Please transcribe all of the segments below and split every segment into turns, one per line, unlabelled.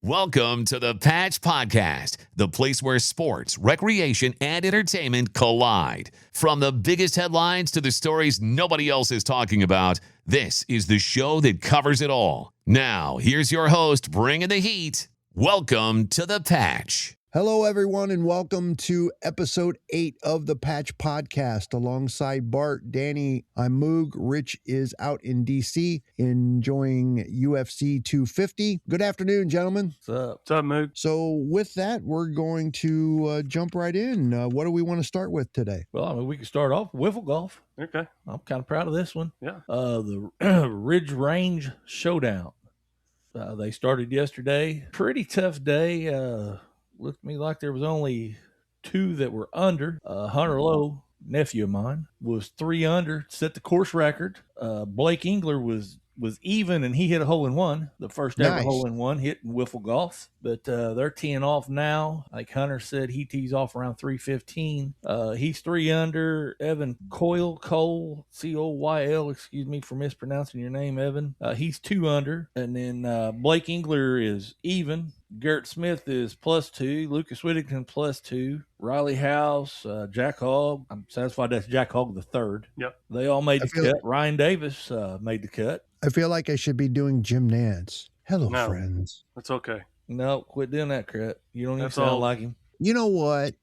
Welcome to the Patch Podcast, the place where sports, recreation, and entertainment collide. From the biggest headlines to the stories nobody else is talking about, this is the show that covers it all. Now, here's your host, bringing the heat. Welcome to the Patch.
Hello, everyone, and welcome to episode 8 of the Patch Podcast. Alongside Bart, Danny, I'm Moog. Rich is out in D.C. enjoying UFC 250. Good afternoon, gentlemen.
What's up?
What's up, Moog?
So with that, we're going to jump right in. What do we want to start with today?
Well, I mean, we can start off wiffle golf.
Okay.
I'm kind of proud of this one.
Yeah.
The Ridge Range Showdown. They started yesterday. Pretty tough day. Looked to me like there was only 2 that were under. Hunter Lowe, nephew of mine, was 3 under, set the course record. Blake Engler was even, and he hit a hole-in-one, the first ever
Nice.
hole-in-one hit in wiffle golf. But they're teeing off now. Like Hunter said, he tees off around 3:15. He's 3 under. Evan Coyle, C-O-Y-L, excuse me for mispronouncing your name, Evan. He's 2 under. And then Blake Engler is even. Garrett Smith is +2. Lucas Whittington +2. Riley House, Jack Hogg. I'm satisfied that's Jack Hogg the third.
Yep.
They all made
I
the
feel-
cut. Ryan Davis made the cut.
I feel like I should be doing Jim Nance. Hello,
No.
friends.
That's okay.
No, quit doing that crap. You don't even
That's
sound
all.
like him.
You know what?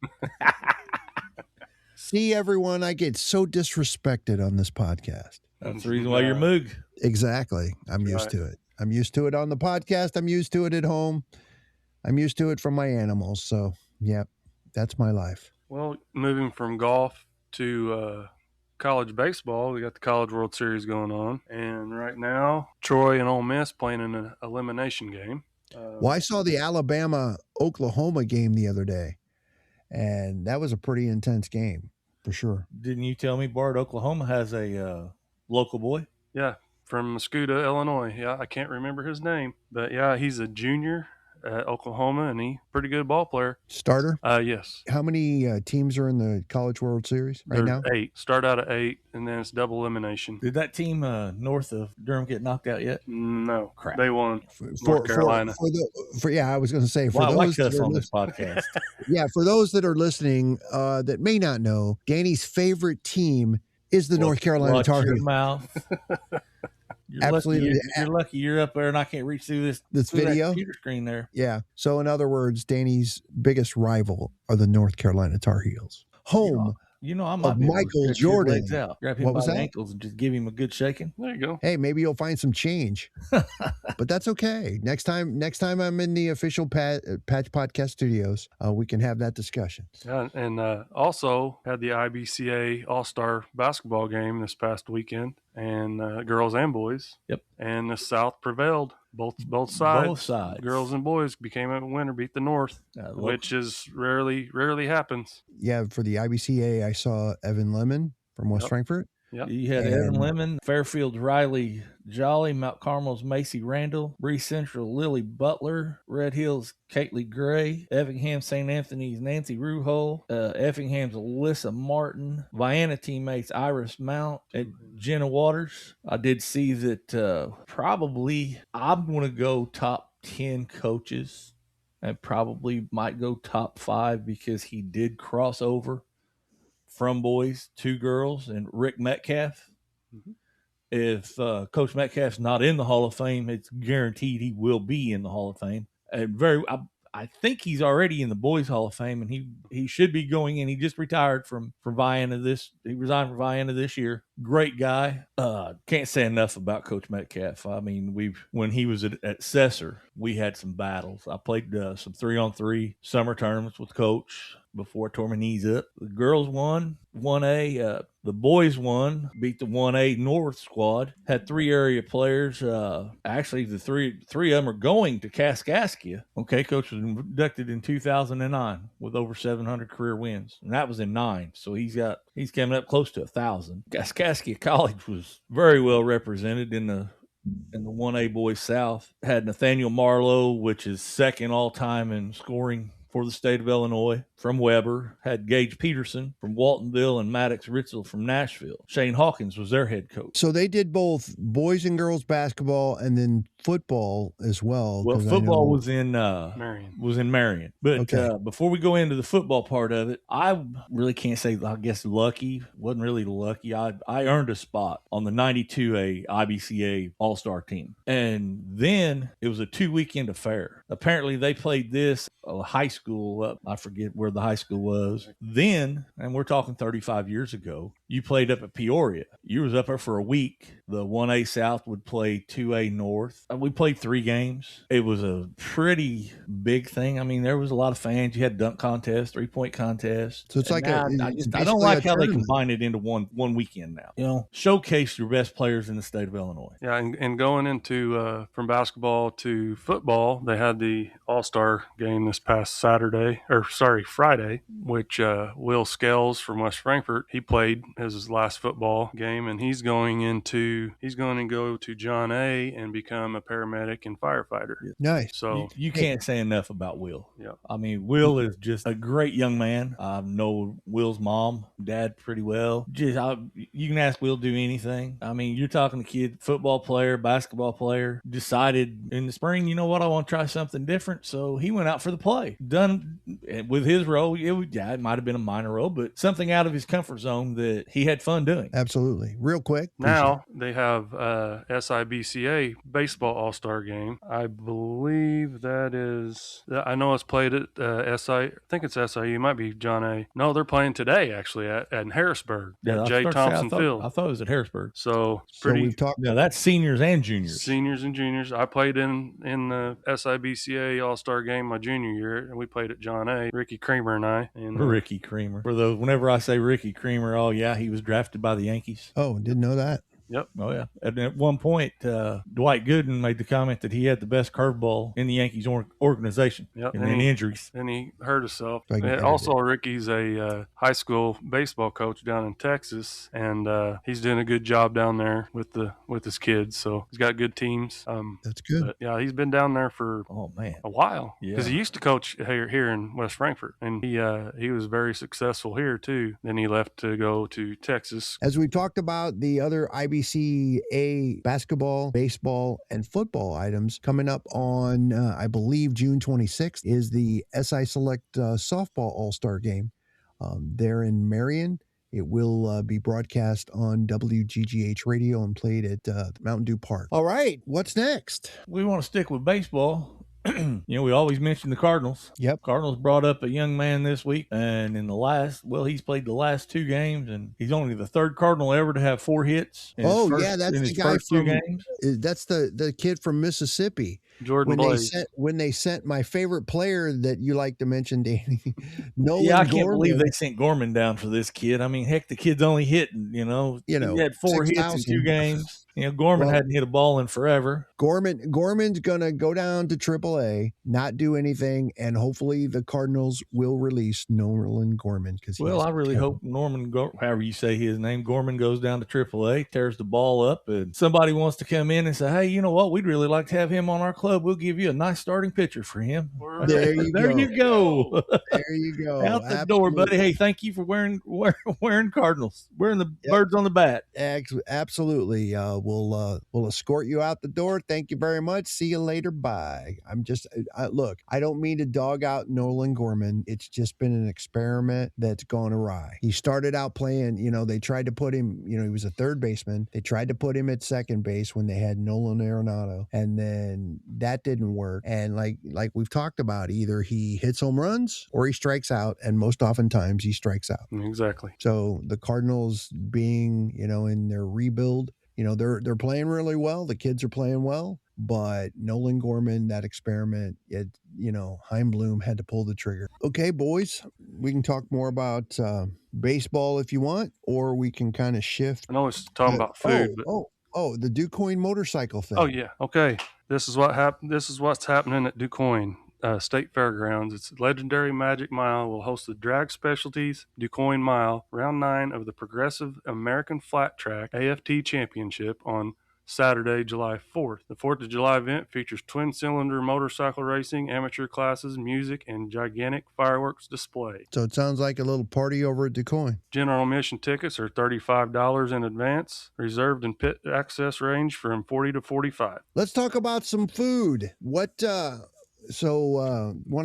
See, everyone, I get so disrespected on this podcast.
That's the reason why you're Moog.
Exactly. I'm used
Right.
to it. I'm used to it on the podcast. I'm used to it at home. I'm used to it from my animals. So, yeah, that's my life.
Well, moving from golf to college baseball, we got the College World Series going on. And right now, Troy and Ole Miss playing in an elimination game.
Well, I saw the Alabama-Oklahoma game the other day, and that was a pretty intense game for sure.
Didn't you tell me, Bart, Oklahoma has a local boy?
Yeah, from Muscuda, Illinois. Yeah, I can't remember his name. But, yeah, he's a junior at Oklahoma, and he's a pretty good ball player.
Starter?
Yes.
How many teams are in the College World Series right
There's
now?
8. Start out at 8, and then it's double elimination.
Did that team north of Durham get knocked out yet?
No.
Crap.
They won. North Carolina.
I was going to say, for
Well, I
those
like us
that are
on this podcast.
for those that are listening that may not know, Danny's favorite team is the North Carolina
Watch
Tar
your
Heels.
mouth. You're
Absolutely.
lucky you're up there and I can't reach through
This
through that
video?
computer screen there.
Yeah. So, in other words, Danny's biggest rival are the North Carolina Tar Heels. Home.
You know, I might
Of
be able to
Michael
stretch his
Jordan.
legs out, grab him
What
by
was
the
that?
ankles and just give him a good shaking.
There you go.
Hey, maybe you'll find some change, but that's okay. Next time I'm in the official Patch Podcast studios, we can have that discussion.
Yeah, and also had the IBCA All-Star basketball game this past weekend, and girls and boys.
Yep.
And the South prevailed. Both sides.
Both sides.
Girls and boys became a winner, beat the North, which is rarely happens.
Yeah, for the IBCA, I saw Evan Lemon from West
Yep.
Frankfurt.
Yep.
You had
And-
Evan Lemon, Fairfield's Riley Jolly, Mount Carmel's Macy Randall, Bree Central Lily Butler, Red Hills Caitlin Gray, Effingham St. Anthony's Nancy Ruhole, Effingham's Alyssa Martin, Vienna teammates Iris Mount, and Jenna Waters. I did see that probably I'm going to go top 10 coaches and probably might go top 5 because he did cross over from boys to girls, and Rick Metcalf.
Mhm.
If Coach Metcalf's not in the Hall of Fame, it's guaranteed he will be in the Hall of Fame. And I think he's already in the Boys Hall of Fame, and he should be going in. He just retired from Vienna he resigned from Vienna this year. Great guy. Can't say enough about Coach Metcalf. I mean, when he was at Cesar, we had some battles. I played some 3-on-3 summer tournaments with Coach before I tore my knees up. The girls won 1A. The boys won, beat the 1A North squad. Had 3 area players. Actually, the three of them are going to Kaskaskia. Okay, Coach was inducted in 2009 with over 700 career wins, and that was in 9. So he's coming up close to 1,000. Kaskaskia College was very well represented in the 1A Boys South. Had Nathaniel Marlowe, which is second all time in scoring for the state of Illinois from Weber. Had Gage Peterson from Waltonville and Maddox Ritzel from Nashville. Shane Hawkins was their head coach.
So they did both boys and girls basketball and then football as well.
Well,
'cause I
football
know-
was in Marion. But
Okay.
Before we go into the football part of it, I really can't say, I guess, lucky. Wasn't really lucky. I earned a spot on the 92A IBCA All-Star team. And then it was a 2-weekend affair. Apparently they played this high school up. I forget where the high school was. Then, and we're talking 35 years ago, you played up at Peoria. You was up there for a week. The 1A South would play 2A North. We played 3 games. It was a pretty big thing. I mean, there was a lot of fans. You had dunk contests, 3-point contests.
So it's
And
like
now I
basically
don't like
a
how they
tournament.
combine it into one weekend now. You know, showcase your best players in the state of Illinois.
Yeah, and going into from basketball to football, they had the All-Star game this past Friday, which Will Scales from West Frankfort, he played his last football game, and he's going to go to John A. and become a paramedic and firefighter.
Nice.
So
You can't say enough about Will.
Yeah.
I mean, Will is just a great young man. I know Will's mom, dad pretty well. You can ask Will to do anything. I mean, you're talking to kid, football player, basketball player, decided in the spring, you know what, I want to try something different. So he went out for the play. Done with his role. It might have been a minor role, but something out of his comfort zone that he had fun doing.
Absolutely. Real quick.
now they have SIBCA baseball All-Star game. I believe that is. I know it's played at I think it's SIU. It might be John A. No, they're playing today actually at Harrisburg at Jay Thompson Field.
I thought it was at Harrisburg.
So
So we've talked.
No, that's seniors and juniors.
Seniors and juniors. I played in the SIBCA All-Star game my junior year, and we played at John A. Ricky Creamer and I. And
Ricky Creamer. For those, whenever I say Ricky Creamer, oh yeah, he was drafted by the Yankees.
Oh, didn't know that.
Yep.
Oh yeah. And at one point, Dwight Gooden made the comment that he had the best curveball in the Yankees organization.
Yep.
And then injuries.
And he hurt himself.
Like
And also, Ricky's a high school baseball coach down in Texas, and he's doing a good job down there with his kids. So he's got good teams.
That's good.
But yeah, he's been down there for
Oh man.
a while
Yeah.
because he used to coach here in West Frankfort, and he was very successful here too. Then he left to go to Texas.
As we talked about the other IBCA basketball, baseball, and football items coming up on, I believe, June 26th is the SI Select softball All-Star game there in Marion. It will be broadcast on WGGH radio and played at Mountain Dew Park. All right, what's next?
We want to stick with baseball. You know, we always mention the Cardinals.
Yep.
Cardinals brought up a young man this week, and he's played the last 2 games, and he's only the 3rd Cardinal ever to have 4 hits. in his
Oh,
first-
yeah, that's
in
the
his
guy
first 2
from-
games.
That's the kid from Mississippi.
Jordan Blaze.
When they sent my favorite player that you like to mention, Danny, Nolan
Yeah, I can't
Gorman.
believe they sent Gorman down for this kid. I mean, heck, the kid's only hitting, he had 4 hits in
6,000.
2 games. Gorman hadn't hit a ball in forever.
Gorman's gonna go down to AAA, not do anything, and hopefully the Cardinals will release Nolan Gorman because
Well, I really hope however you say his name, Gorman goes down to AAA, tears the ball up, and somebody wants to come in and say, hey, you know what? We'd really like to have him on our club. We'll give you a nice starting pitcher for him.
There you
There
go.
you go.
There you go.
Out the door, buddy. Hey, thank you for wearing Cardinals, wearing the birds on the bat.
Absolutely. We'll escort you out the door. Thank you very much. See you later. Bye. Look, I don't mean to dog out Nolan Gorman. It's just been an experiment that's gone awry. He started out playing, they tried to put him, he was a third baseman. They tried to put him at second base when they had Nolan Arenado, and then that didn't work. And like we've talked about, either he hits home runs or he strikes out, and most oftentimes he strikes out.
Exactly.
So the Cardinals being, in their rebuild, they're playing really well. The kids are playing well, but Nolan Gorman, that experiment, Heimblum had to pull the trigger. Okay, boys, we can talk more about baseball if you want, or we can kind of shift.
I know it's talking about food, but
the DuQuoin motorcycle thing.
oh yeah, okay. This is what happened. This is what's happening at DuQuoin State Fairgrounds. Its legendary Magic Mile will host the Drag Specialties DuQuoin Mile, round 9 of the Progressive American Flat Track AFT Championship on Saturday, July 4th. The 4th of July event features twin-cylinder motorcycle racing, amateur classes, music, and gigantic fireworks display.
So it sounds like a little party over at DuQuoin.
General admission tickets are $35 in advance. Reserved and pit access range from $40 to $45.
Let's talk about some food. Want to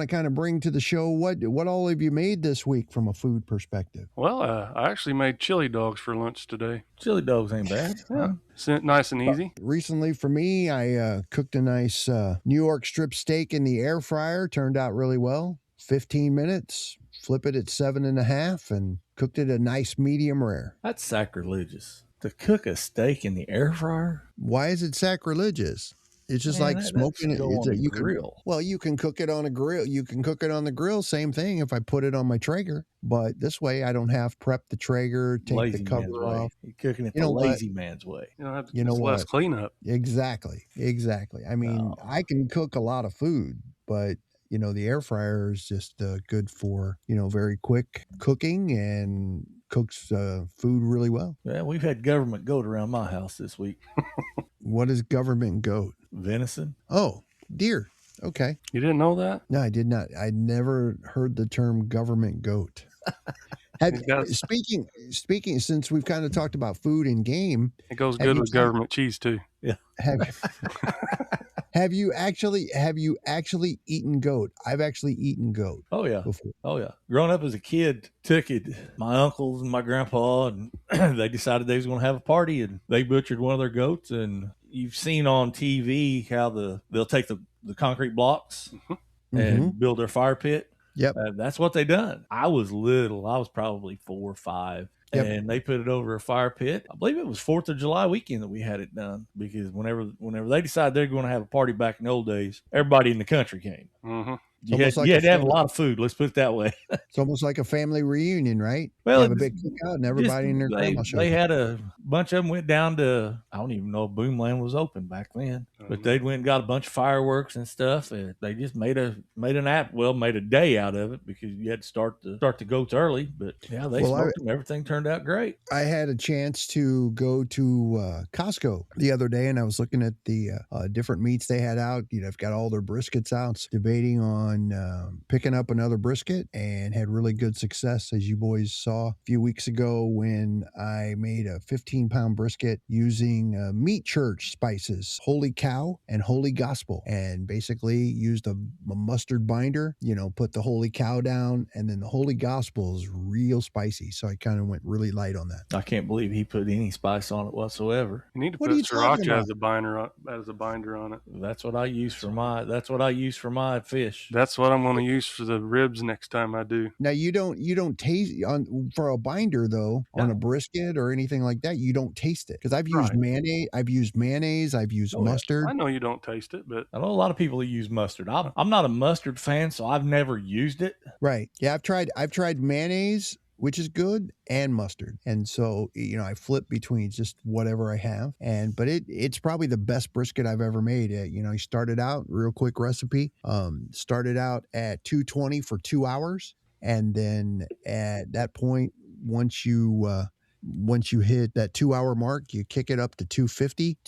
kind of bring to the show what all have you made this week from a food perspective?
Well, I actually made chili dogs for lunch today.
Chili dogs ain't bad.
Yeah. Nice and easy.
Recently for me, I cooked a nice New York strip steak in the air fryer. Turned out really well. 15 minutes, flip it at 7.5 and cooked it a nice medium rare.
That's sacrilegious. To cook a steak in the air fryer?
Why is it sacrilegious? It's just like smoking it.
You grill.
You can cook it on a grill. You can cook it on the grill. Same thing if I put it on my Traeger. But this way, I don't have prep the Traeger, take
lazy
the cover off.
You're cooking it the lazy man's way.
You don't have to. It's less cleanup.
Exactly. I mean, I can cook a lot of food, but the air fryer is just good for very quick cooking and cooks food really well.
Yeah, we've had government goat around my house this week.
What is government goat?
Venison.
Oh, deer. Okay.
You didn't know that?
No, I did not. I never heard the term government goat. Speaking, since we've kind of talked about food and game,
it goes good with government cheese too.
Yeah.
Have you actually eaten goat? I've actually eaten goat.
Oh yeah.
Before.
Oh yeah. Growing up as a kid, took it. My uncles and my grandpa, and they decided they was going to have a party, and they butchered one of their goats. And you've seen on TV how they'll take the concrete blocks and build their fire pit.
Yep.
That's what they done. I was little. I was probably 4 or 5. Yep. And they put it over a fire pit. I believe it was 4th of July weekend that we had it done, because whenever they decided they're going to have a party back in the old days, everybody in the country came.
Mm-hmm.
You had to have a lot of food. Let's put it that way.
It's almost like a family reunion, right?
Well,
have a big cookout and everybody in their grandma shows.
They had a bunch of them went down to, I don't even know if Boomland was open back then, but they went and got a bunch of fireworks and stuff. And they just made a day out of it, because you had to start the goats early. But yeah, they smoked them. Everything turned out great.
I had a chance to go to Costco the other day, and I was looking at the different meats they had out. I've got all their briskets out, debating on picking up another brisket, and had really good success, as you boys saw a few weeks ago when I made a 15-pound brisket using Meat Church spices, Holy Cow and Holy Gospel, and basically used a mustard binder, put the Holy Cow down, and then the Holy Gospel is real spicy, so I kind of went really light on that.
I can't believe he put any spice on it whatsoever.
You need to put sriracha as a binder on it.
That's what I use for my fish.
That's what I'm going to use for the ribs next time I do.
Now you don't taste for a binder though, on a brisket or anything like that. You don't taste it, because I've used mayonnaise. I've used mustard.
I know you don't taste it, but
I know a lot of people that use mustard. I'm not a mustard fan, so I've never used it.
Right? Yeah, I've tried mayonnaise, which is good, and mustard. And so, I flip between just whatever I have. But it's probably the best brisket I've ever made. I started out, real quick recipe, started out at 220 for 2 hours. And then at that point, once you hit that 2 hour mark, you kick it up to 250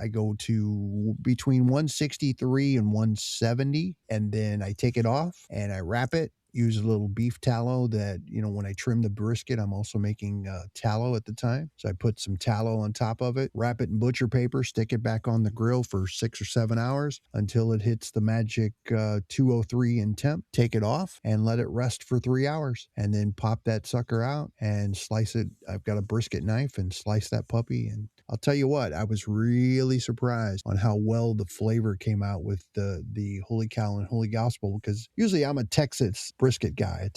I go to between 163 and 170. And then I take it off and I wrap it. Use a little beef tallow that, when I trim the brisket, I'm also making tallow at the time. So I put some tallow on top of it, wrap it in butcher paper, stick it back on the grill for 6 or 7 hours until it hits the magic 203 in temp. Take it off and let it rest for 3 hours, and then pop that sucker out and slice it. I've got a brisket knife, and slice that puppy. And I'll tell you what, I was really surprised on how well the flavor came out with the Holy Cow and Holy Gospel, because usually I'm a Texas brisket guy.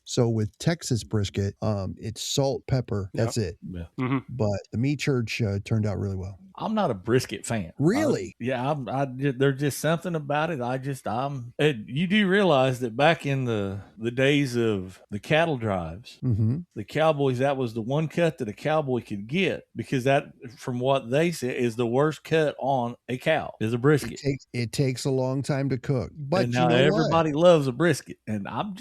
So with Texas brisket, it's salt, pepper. That's it.
Yeah.
Mm-hmm.
But the Meat Church turned out really well.
I'm not a brisket fan.
Really?
There's just something about it. You do realize that back in the days of the cattle drives, the cowboys, that was the one cut that a cowboy could get, because that, from what they say, is the worst cut on a cow, is a brisket.
It takes a long time to cook. But
and now everybody loves a brisket. And I'm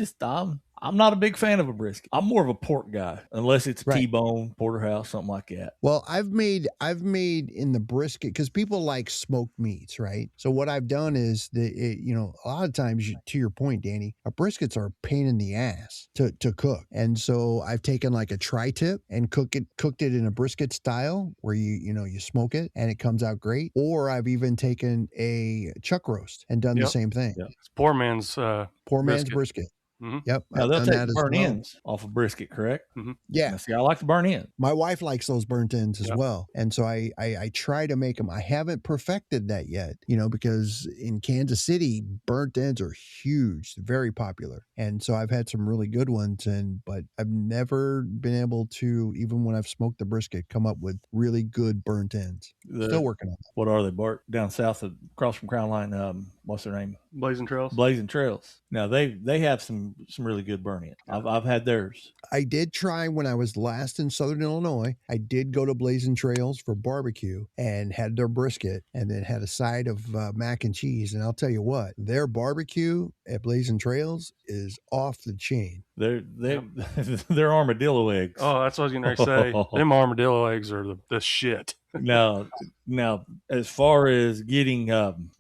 I'm not a big fan of a brisket. I'm more of a pork guy, unless it's a
Right.
T-bone, porterhouse, something like that.
Well, I've made in the brisket because people like smoked meats, right? So what I've done is a lot of times, to your point, Danny, briskets are a pain in the ass to cook, and so I've taken like a tri-tip and cooked it in a brisket style where you smoke it and it comes out great. Or I've even taken a chuck roast and done the
Yep.
same thing.
Yep.
It's poor man's
Poor man's brisket.
Mhm.
Yep,
Now
I've
they'll
done
take
that
the
as
burn
well.
ends off of brisket, correct?
Yeah,
Now, see, I like the burn end.
my wife likes those burnt ends as
Yep.
well, and so I try to make them. I haven't perfected that yet, because in Kansas City, burnt ends are huge, very popular, and so I've had some really good ones. But I've never been able to, even when I've smoked the brisket, come up with really good burnt ends. Still working on that.
What are they, Bart? Down south of across from Crown Line, what's their name?
Blazing Trails.
Blazing Trails. Now they have some really good burn ends. I've had theirs.
I did try when I was last in Southern Illinois. I did go to Blazing Trails for barbecue and had their brisket and then had a side of mac and cheese. And I'll tell you what, their barbecue at Blazing Trails is off the chain.
They're armadillo eggs.
Oh, that's what I was going to say. Them armadillo eggs are the shit.
Now, as far as getting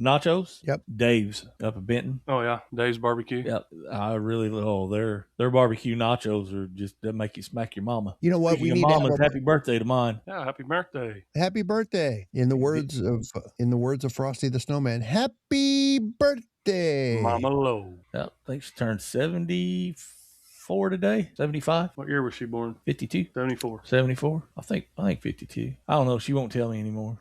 nachos,
Yep.
Dave's up in Benton.
Oh yeah, Dave's Barbecue.
Yep, I really their barbecue nachos are just that make you smack your mama.
You know what?
Speaking
We
of
need to
mamas,
have
happy birthday to mine.
Yeah, happy birthday.
happy birthday. In the words of Frosty the Snowman, happy birthday,
Mama Low.
Yep, I think she turned 74 today. 75,
What year was she born?
52,
74.
74. I think 52. I don't know. She won't tell me anymore.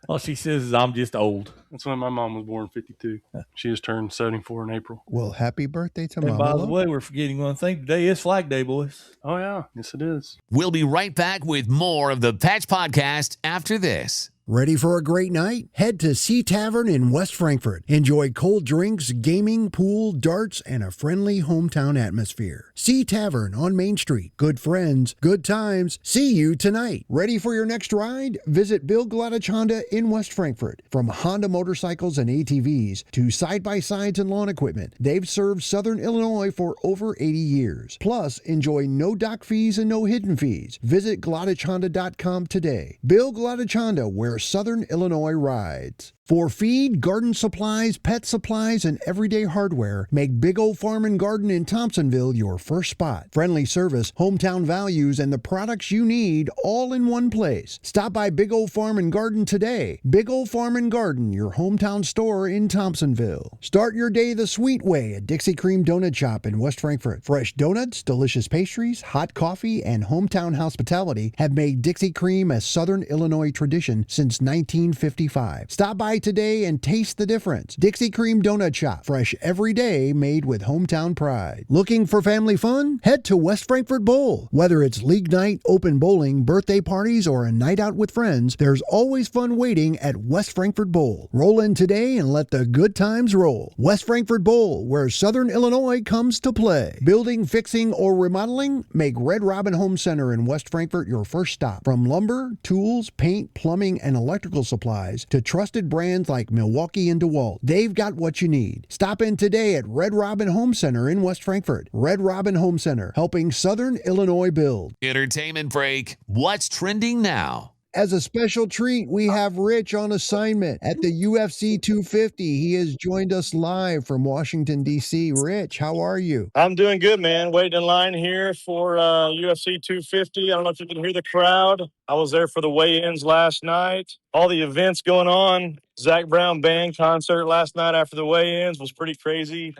All she says is I'm just old.
That's when my mom was born, 52. She just turned 74 in April.
Well, happy birthday to
And
Mama.
by the
Lo.
way, we're forgetting one thing. Today is Flag Day, boys.
Oh yeah, yes it is.
We'll be right back with more of the Patch Podcast after this.
Ready for a great night? Head to Sea Tavern in West Frankfort. Enjoy cold drinks, gaming, pool, darts, and a friendly hometown atmosphere. Sea Tavern on Main Street. Good friends, good times. See you tonight. Ready for your next ride? Visit Bill Glotich Honda in West Frankfort. From Honda motorcycles and ATVs to side-by-sides and lawn equipment, they've served Southern Illinois for over 80 years. Plus, enjoy no dock fees and no hidden fees. Visit GlotichHonda.com today. Bill Glotich Honda, where Southern Illinois rides. For feed, garden supplies, pet supplies, and everyday hardware, make Big O Farm and Garden in Thompsonville your first spot. Friendly service, hometown values, and the products you need all in one place. Stop by Big O Farm and Garden today. Big O Farm and Garden, your hometown store in Thompsonville. Start your day the sweet way at Dixie Cream Donut Shop in West Frankfort. Fresh donuts, delicious pastries, hot coffee, and hometown hospitality have made Dixie Cream a Southern Illinois tradition since 1955. Stop by today and taste the difference. Dixie Cream Donut Shop, fresh every day, made with hometown pride. Looking for family fun? Head to West Frankfort Bowl. Whether it's league night, open bowling, birthday parties, or a night out with friends, there's always fun waiting at West Frankfort Bowl. Roll in today and let the good times roll. West Frankfort Bowl, where Southern Illinois comes to play. Building, fixing, or remodeling? Make Red Robin Home Center in West Frankfort your first stop. From lumber, tools, paint, plumbing, and electrical supplies to trusted brands like Milwaukee and DeWalt, they've got what you need. Stop in today at Red Robin Home Center in West Frankfort. Red Robin Home Center, helping Southern Illinois build.
Entertainment break. What's trending now?
As a special treat, we have Rich on assignment at the UFC 250. He has joined us live from Washington, D.C. Rich, how are you?
I'm doing good, man. Waiting in line here for UFC 250. I don't know if you can hear the crowd. I was there for the weigh-ins last night. All the events going on. Zach Brown band concert last night after the weigh-ins was pretty crazy.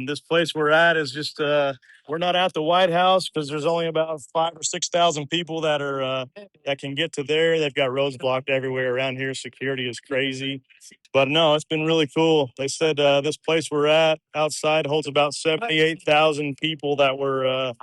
This place we're at is just we're not at the White House because there's only about 5,000 or 6,000 people that are that can get to there. They've got roads blocked everywhere around here. Security is crazy. But no, it's been really cool. They said this place we're at outside holds about 78,000 people that were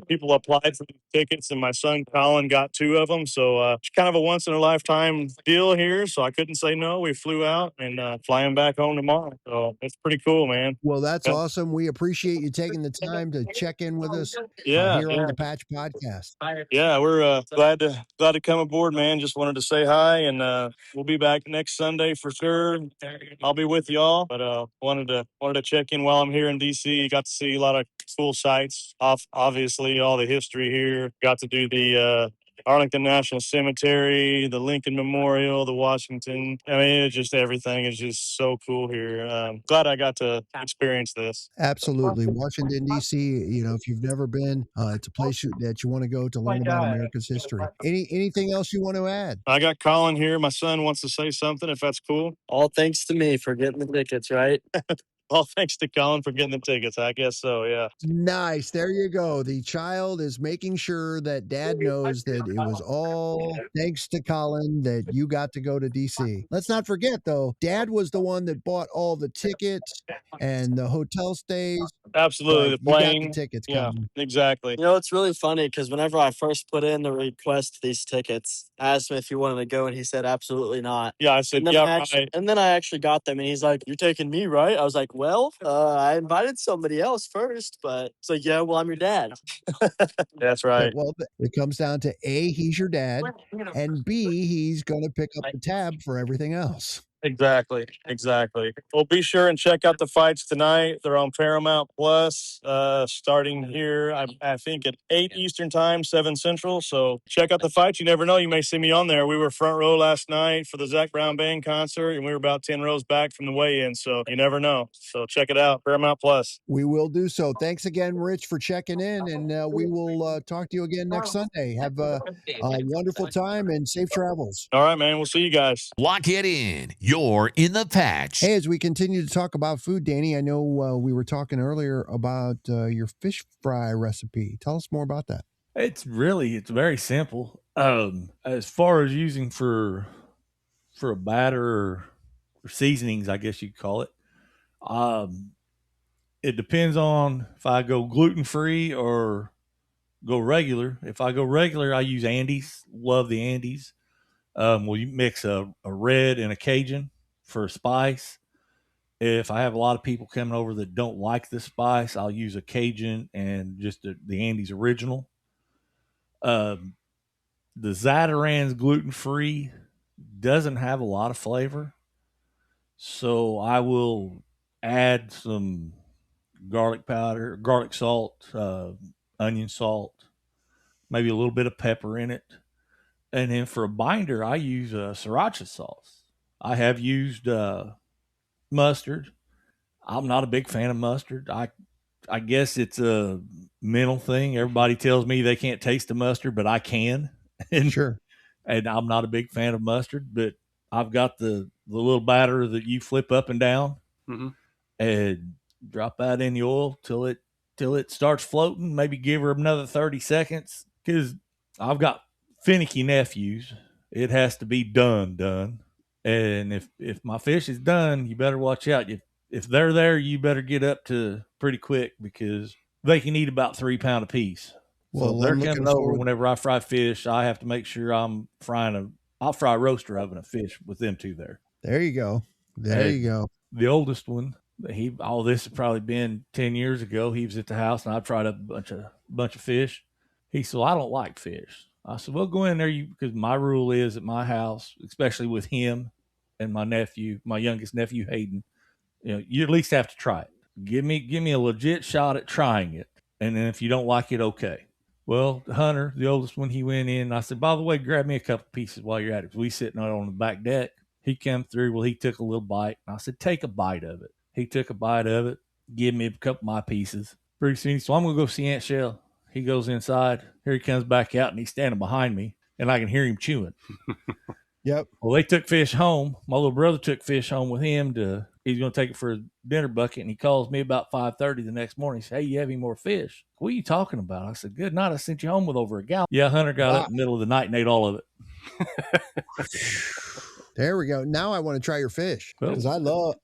people applied for these tickets, and my son Colin got 2 of them. So it's kind of a once in a lifetime deal here. So I couldn't say no. We flew out and flying back home tomorrow. So it's pretty cool, man.
Well, that's awesome. We appreciate you taking the time to check in with us
Yeah,
here
yeah.
on the Patch Podcast.
Yeah, we're glad to come aboard, man. Just wanted to say hi, and we'll be back next Sunday for sure. I'll be with y'all, but wanted to check in while I'm here in DC. Got to see a lot of cool sights. Obviously, all the history here. Got to do the Arlington National Cemetery, the Lincoln Memorial, the Washington. I mean, it's just everything is just so cool here. Glad I got to experience this.
Absolutely. Washington, D.C., if you've never been, it's a place that you want to go to learn about America's history. Anything else you want to add?
I got Colin here. My son wants to say something, if that's cool.
All thanks to me for getting the tickets, right?
All thanks to Colin for getting the tickets. I guess so, yeah.
Nice. There you go. The child is making sure that dad knows that it was all thanks to Colin that you got to go to DC. Let's not forget, though, dad was the one that bought all the tickets and the hotel stays.
Absolutely.
But
The
you got
plane.
the tickets
Yeah,
coming.
exactly.
You know, it's really funny because whenever I first put in the request for these tickets, I asked him if he wanted to go, and he said absolutely not.
Yeah, I said,
And then,
yeah,
right. And then I actually got them, and he's like, "You're taking me, right?" I was like, "Well, I invited somebody else first, but it's like, yeah, well, I'm your dad."
That's right.
Well, it comes down to A, he's your dad, and B, he's going to pick up the tab for everything else.
Exactly. Well, be sure and check out the fights tonight. They're on Paramount Plus, starting here, I think at 8 Eastern Time, 7 Central. So check out the fights. You never know. You may see me on there. We were front row last night for the Zac Brown Band concert, and we were about 10 rows back from the weigh-in. So you never know. So check it out, Paramount Plus.
We will do so. Thanks again, Rich, for checking in, and we will talk to you again next Sunday. Have a wonderful time and safe travels.
All right, man. We'll see you guys.
Lock it in. You're in the patch.
Hey, as we continue to talk about food, Danny, I know we were talking earlier about your fish fry recipe. Tell us more about that.
It's very simple. As far as using for a batter or seasonings, I guess you'd call it. It depends on if I go gluten-free or go regular. If I go regular, I use Andes. Love the Andes. You mix a red and a Cajun for spice. If I have a lot of people coming over that don't like the spice, I'll use a Cajun and just the Andes original. The Zatarain's gluten-free doesn't have a lot of flavor, so I will add some garlic powder, garlic salt, onion salt, maybe a little bit of pepper in it. And then for a binder, I use sriracha sauce. I have used mustard. I'm not a big fan of mustard. I guess it's a mental thing. Everybody tells me they can't taste the mustard, but I can. And,
Sure.
And I'm not a big fan of mustard, but I've got the little batter that you flip up and down, and drop that in the oil till it starts floating. Maybe give her another 30 seconds, because I've got finicky nephews. It has to be done. And if my fish is done, you better watch out. If they're there, you better get up to pretty quick, because they can eat about 3 pounds a piece.
Well,
So they're coming over whenever I fry fish. I have to make sure I'm I'll fry a roaster oven of fish with them two there.
There you go.
The oldest one, all this has probably been 10 years ago. He was at the house and I fried up a bunch of fish. He said, "Well, I don't like fish." I said, "Well, go in there, because my rule is at my house, especially with him and my youngest nephew, Hayden, you at least have to try it. Give me a legit shot at trying it. And then if you don't like it, okay." Well, Hunter, the oldest one, he went in. I said, "By the way, grab me a couple pieces while you're at it." We sitting out on the back deck. He came through. Well, he took a little bite. And I said, "Take a bite of it." He took a bite of it, give me a couple of my pieces. Pretty soon, so I'm going to go see Aunt Shell. He goes inside. Here he comes back out, and he's standing behind me, and I can hear him chewing.
Yep.
Well, they took fish home. My little brother took fish home with him. He's going to take it for a dinner bucket, and he calls me about 5:30 the next morning. He says, "Hey, you have any more fish?" "What are you talking about?" I said, "Good night. I sent you home with over a gallon." Yeah, Hunter got up in the middle of the night and ate all of it.
There we go. Now I want to try your fish, because I love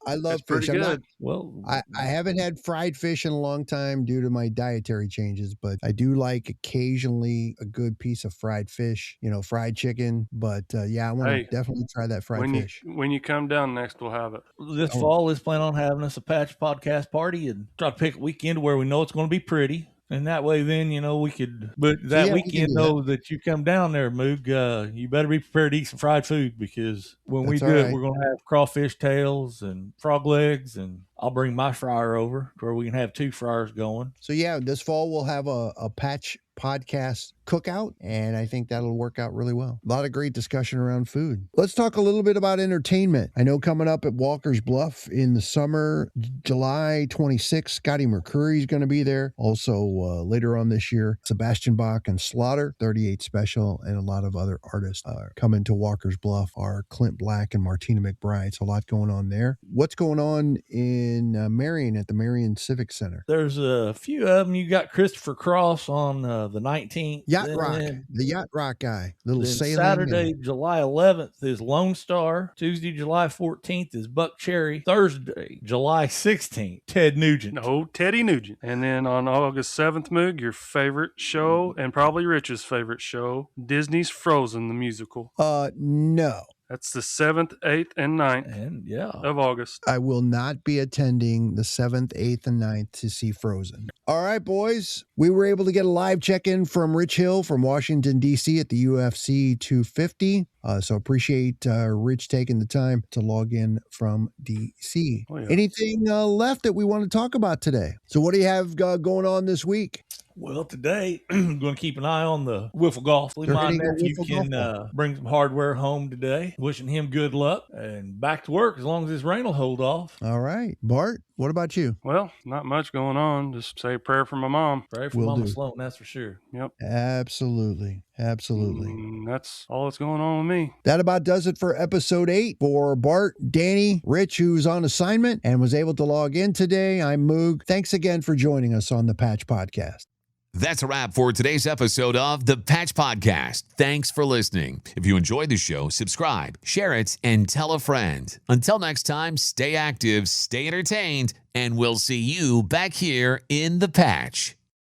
fish. I haven't had fried fish in a long time due to my dietary changes, but I do like occasionally a good piece of fried fish, fried chicken. But yeah, I want to definitely try that fried fish.
When you come down next, we'll have it.
Fall is planning on having us a Patch podcast party and try to pick a weekend where we know it's going to be pretty. And that way, then, we could, but that
yeah, we can
weekend,
do
though, that you come down there, Moog, you better be prepared to eat some fried food, because when we
That's
do
all
it,
right.
we're going to have crawfish tails and frog legs, and I'll bring my fryer over to where we can have 2 fryers going.
So yeah, this fall we'll have a Patch Podcast cookout, and I think that'll work out really well. A lot of great discussion around food. Let's talk a little bit about entertainment. I know coming up at Walker's Bluff in the summer, July 26th, Scotty McCreery is going to be there. Also later on this year, Sebastian Bach and Slaughter, 38 Special, and a lot of other artists are coming to Walker's Bluff. Are Clint Black and Martina McBride. So a lot going on there. What's going on in Marion at the Marion Civic Center?
There's a few of them. You got Christopher Cross on the 19th.
Yacht
Then-
Rock, the Yacht Rock guy, little
Then
sailing.
Saturday, July 11th is Lone Star. Tuesday, July 14th is Buck Cherry. Thursday, July 16th, Ted Nugent.
No, Teddy Nugent. And then on August 7th, Moog, your favorite show, and probably Rich's favorite show, Disney's Frozen, the musical.
No,
That's the 7th, 8th, and 9th
And yeah,
of August.
I will not be attending the 7th, 8th, and 9th to see Frozen. All right, boys. We were able to get a live check-in from Rich Hill from Washington, D.C. at the UFC 250. So appreciate Rich taking the time to log in from D.C.
Oh, yeah.
Anything left that we want to talk about today? So what do you have going on this week?
well, today I'm going to keep an eye on the wiffle golf.
They're
My
hitting a
nephew
wiffle
can
golf
bring some hardware home today. Wishing him good luck and back to work as long as this rain will hold off.
All right. Bart, what about you?
Well, not much going on. Just say a prayer for my mom.
Pray for
Will
Mama
do.
Sloan, that's for sure.
Yep.
Absolutely.
That's all that's going on with me.
That about does it for episode 8. For Bart, Danny, Rich, who's on assignment and was able to log in today, I'm Moog. Thanks again for joining us on the Patch Podcast.
That's a wrap for today's episode of the Patch Podcast. Thanks for listening. If you enjoyed the show, subscribe, share it, and tell a friend. Until next time, stay active, stay entertained, and we'll see you back here in the Patch.